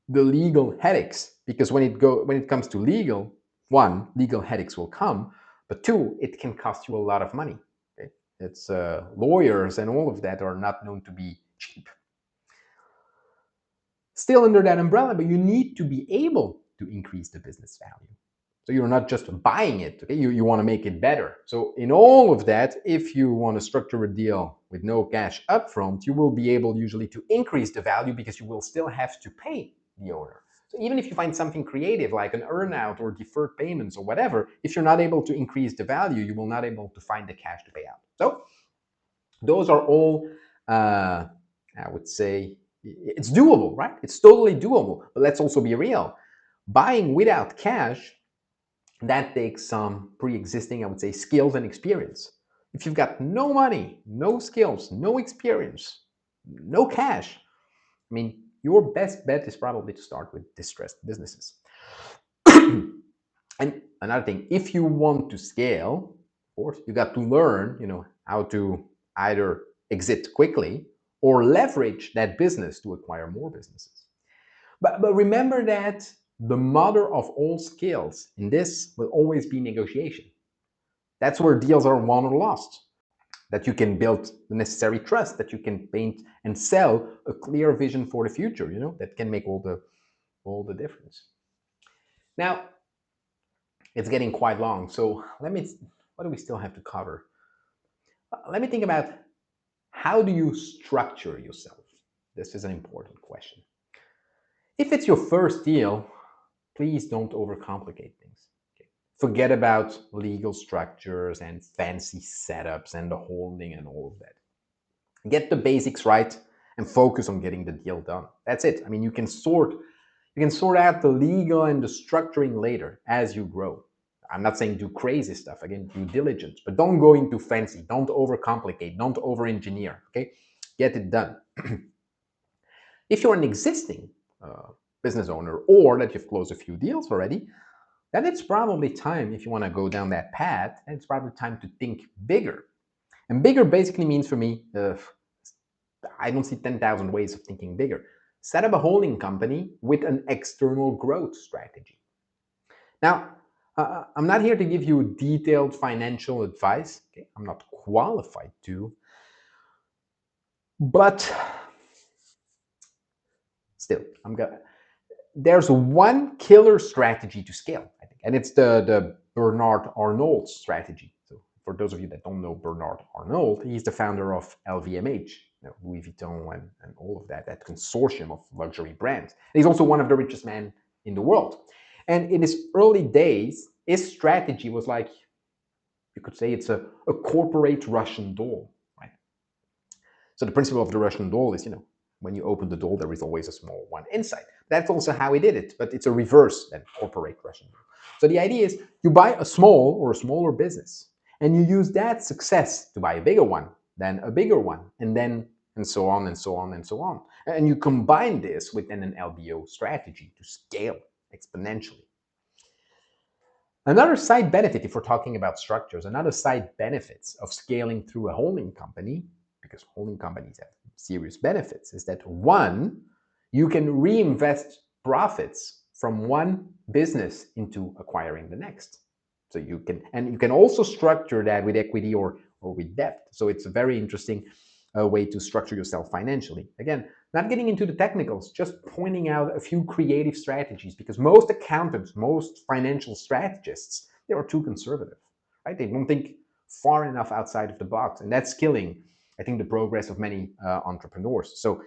legal headaches. Because when it comes to legal, one, legal headaches will come, but two, it can cost you a lot of money. Okay? It's lawyers and all of that are not known to be cheap. Still under that umbrella, but you need to be able to increase the business value. So you're not just buying it, okay? You want to make it better. So in all of that, if you want to structure a deal with no cash upfront, you will be able usually to increase the value because you will still have to pay the owner. So even if you find something creative like an earnout or deferred payments or whatever, if you're not able to increase the value, you will not able to find the cash to pay out. So those are all, I would say, it's doable, right? It's totally doable. But let's also be real. Buying without cash, that takes some pre-existing, I would say, skills and experience. If you've got no money, no skills, no experience, no cash, I mean, your best bet is probably to start with distressed businesses. And another thing, if you want to scale, of course, you got to learn, how to either exit quickly or leverage that business to acquire more businesses. But remember that the mother of all skills in this will always be negotiation. That's where deals are won or lost. That you can build the necessary trust, that you can paint and sell a clear vision for the future, that can make all the difference. Now, it's getting quite long, so what do we still have to cover? Let me think about, how do you structure yourself? This is an important question. If it's your first deal, please don't overcomplicate things. Okay? Forget about legal structures and fancy setups and the holding and all of that. Get the basics right and focus on getting the deal done. That's it. I mean, you can sort out the legal and the structuring later as you grow. I'm not saying do crazy stuff, again, due diligence, but don't go into fancy, don't overcomplicate, don't over-engineer, okay? Get it done. If you're an existing business owner or that you've closed a few deals already, then it's probably time, if you want to go down that path, then it's probably time to think bigger. And bigger basically means for me, I don't see 10,000 ways of thinking bigger. Set up a holding company with an external growth strategy. Now, I'm not here to give you detailed financial advice. Okay? I'm not qualified to. But still, there's one killer strategy to scale, I think, and it's the Bernard Arnault strategy. So for those of you that don't know Bernard Arnault, he's the founder of LVMH, Louis Vuitton, and all of that consortium of luxury brands. And he's also one of the richest men in the world. And in his early days, his strategy was like, you could say it's a corporate Russian doll, right? So the principle of the Russian doll is, when you open the doll, there is always a small one inside. That's also how he did it, but it's a reverse than corporate Russian doll. So the idea is you buy a small or a smaller business, and you use that success to buy a bigger one, then a bigger one, and so on and so on and so on. And you combine this with an LBO strategy to scale exponentially. Another side benefit, if we're talking about structures, another side benefits of scaling through a holding company, because holding companies have serious benefits, is that one, you can reinvest profits from one business into acquiring the next. So you can also structure that with equity or with debt. So it's a very interesting way to structure yourself financially. Again, not getting into the technicals, just pointing out a few creative strategies, because most accountants, most financial strategists, they are too conservative, right? They don't think far enough outside of the box, and that's killing, I think, the progress of many entrepreneurs. So,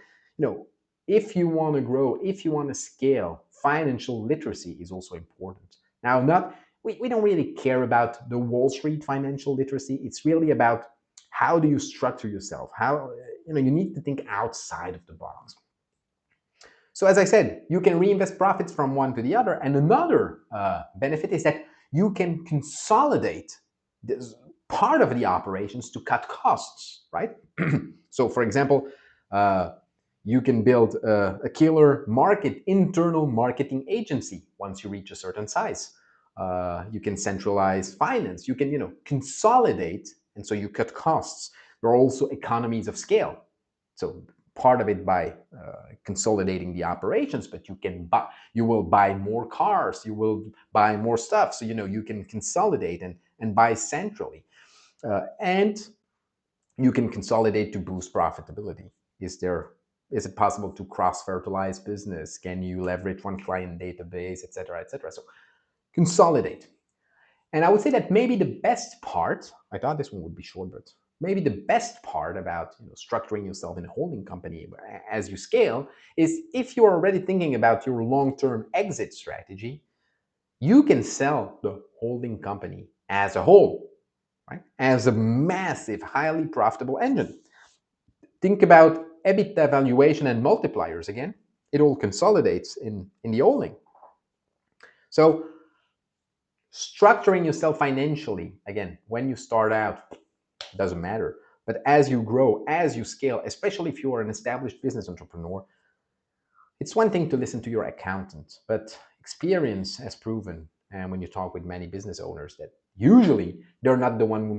if you want to grow, if you want to scale, financial literacy is also important. Now, we don't really care about the Wall Street financial literacy. It's really about how do you structure yourself? How, you need to think outside of the box. So as I said, you can reinvest profits from one to the other. And another benefit is that you can consolidate this part of the operations to cut costs, right? So for example, you can build a killer internal marketing agency once you reach a certain size. You can centralize finance. You can, consolidate, and so you cut costs. There are also economies of scale. So part of it by consolidating the operations, but you will buy more cars, you will buy more stuff. So you can consolidate and buy centrally, and you can consolidate to boost profitability. Is it possible to cross-fertilize business? Can you leverage one client database, etc., etc.? So consolidate. And I would say that maybe the best part, I thought this one would be short, but maybe the best part about structuring yourself in a holding company as you scale is if you're already thinking about your long-term exit strategy, you can sell the holding company as a whole, right? As a massive, highly profitable engine. Think about EBITDA valuation and multipliers again. It all consolidates in the holding. So structuring yourself financially, again, when you start out, doesn't matter. But as you grow, as you scale, especially if you are an established business entrepreneur, it's one thing to listen to your accountant, but experience has proven, and when you talk with many business owners, that usually they're not the one who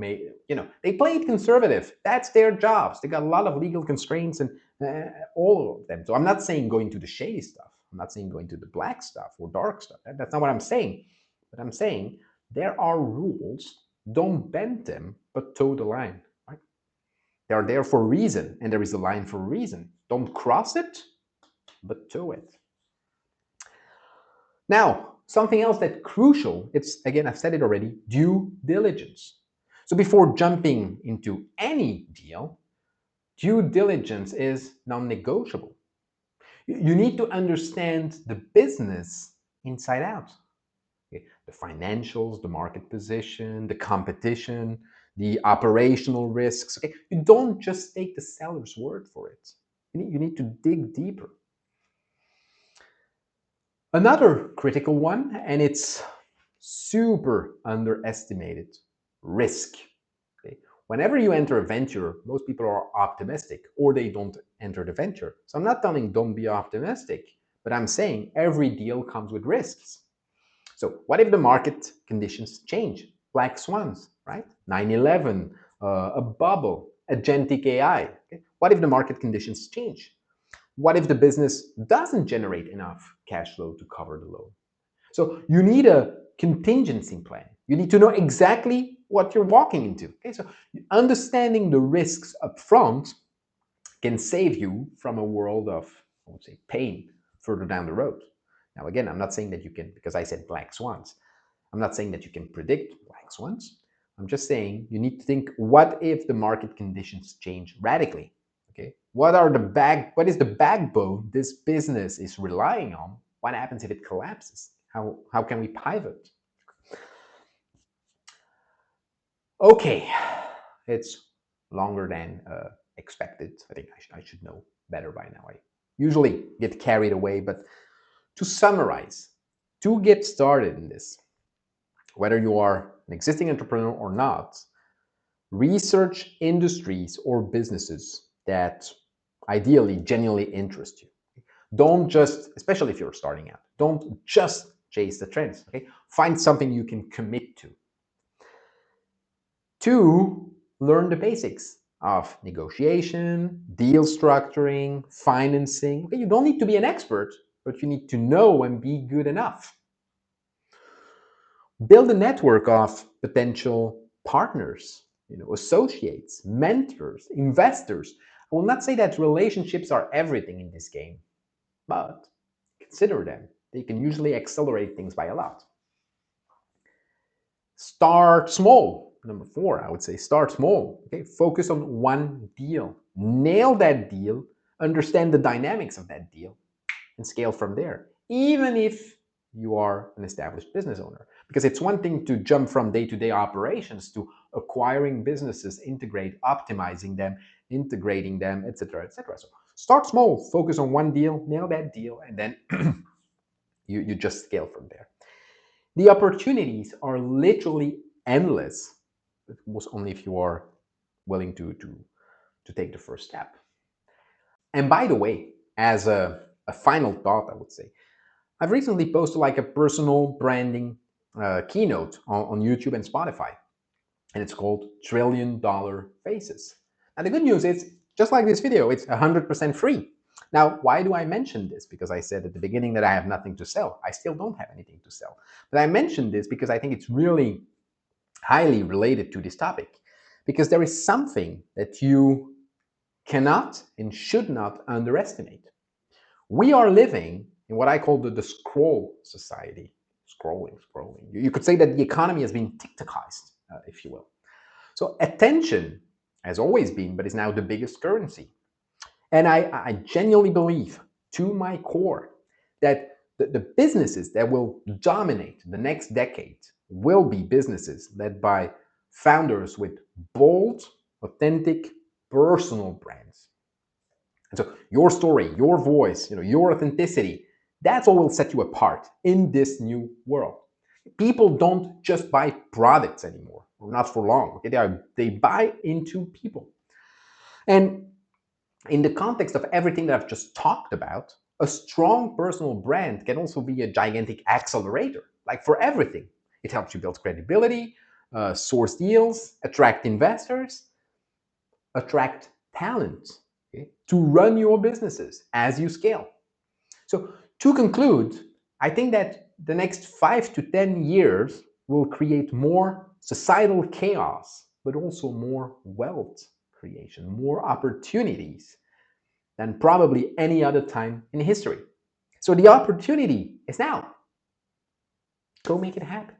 they play it conservative. That's their jobs. They got a lot of legal constraints and all of them. So I'm not saying going to the shady stuff. I'm not saying going to the black stuff or dark stuff. That's not what I'm saying. But I'm saying there are rules. Don't bend them, but toe the line. Right? They are there for a reason, and there is a line for a reason. Don't cross it, but toe it. Now, something else that's crucial, again, I've said it already, due diligence. So before jumping into any deal, due diligence is non-negotiable. You need to understand the business inside out. Okay? The financials, the market position, the competition, the operational risks. Okay? You don't just take the seller's word for it. You need to dig deeper. Another critical one, and it's super underestimated risk. Okay? Whenever you enter a venture, most people are optimistic or they don't enter the venture. So I'm not telling don't be optimistic, but I'm saying every deal comes with risks. So what if the market conditions change? Black swans, right? 9/11, a bubble, agentic AI. Okay? What if the market conditions change? What if the business doesn't generate enough cash flow to cover the loan? So you need a contingency plan. You need to know exactly what you're walking into. Okay, so understanding the risks up front can save you from a world of, I would say, pain further down the road. Now, again, I'm not saying that you can, because I said black swans, I'm not saying that you can predict black swans. I'm just saying you need to think, what if the market conditions change radically? Okay, what is the backbone this business is relying on? What happens if it collapses? How can we pivot? Okay, it's longer than expected. I think I should know better by now. I usually get carried away, but to summarize, to get started in this, whether you are an existing entrepreneur or not, research industries or businesses that ideally genuinely interest you. Don't just, especially if you're starting out, don't just chase the trends. Okay, find something you can commit to. Two, learn the basics of negotiation, deal structuring, financing. Okay, you don't need to be an expert, but you need to know and be good enough. Build a network of potential partners, associates, mentors, investors. I will not say that relationships are everything in this game, but consider them. They can usually accelerate things by a lot. Start small. Number four, I would say start small. Okay, focus on one deal. Nail that deal, understand the dynamics of that deal, and scale from there. Even if you are an established business owner. Because it's one thing to jump from day-to-day operations to acquiring businesses, optimizing them, integrating them, etc., etc. So start small, focus on one deal, nail that deal, and then you just scale from there. The opportunities are literally endless, most only if you are willing to take the first step. And by the way, as a final thought, I would say, I've recently posted like a personal branding keynote on YouTube and Spotify, and it's called $1 Trillion Faces. And the good news is, just like this video, it's 100% free. Now, why do I mention this? Because I said at the beginning that I have nothing to sell. I still don't have anything to sell. But I mentioned this because I think it's really highly related to this topic. Because there is something that you cannot and should not underestimate. We are living in what I call the scroll society. Scrolling. You could say that the economy has been TikTokized, if you will. So attention has always been, but is now the biggest currency. And I genuinely believe, to my core, that the businesses that will dominate the next decade will be businesses led by founders with bold, authentic, personal brands. And so your story, your voice, your authenticity, that's what will set you apart in this new world. People don't just buy products anymore, or not for long. Okay? They buy into people. And in the context of everything that I've just talked about, a strong personal brand can also be a gigantic accelerator, like for everything. It helps you build credibility, source deals, attract investors, attract talent, okay, to run your businesses as you scale. So to conclude, I think that the next 5 to 10 years will create more societal chaos, but also more wealth creation, more opportunities than probably any other time in history. So the opportunity is now. Go make it happen.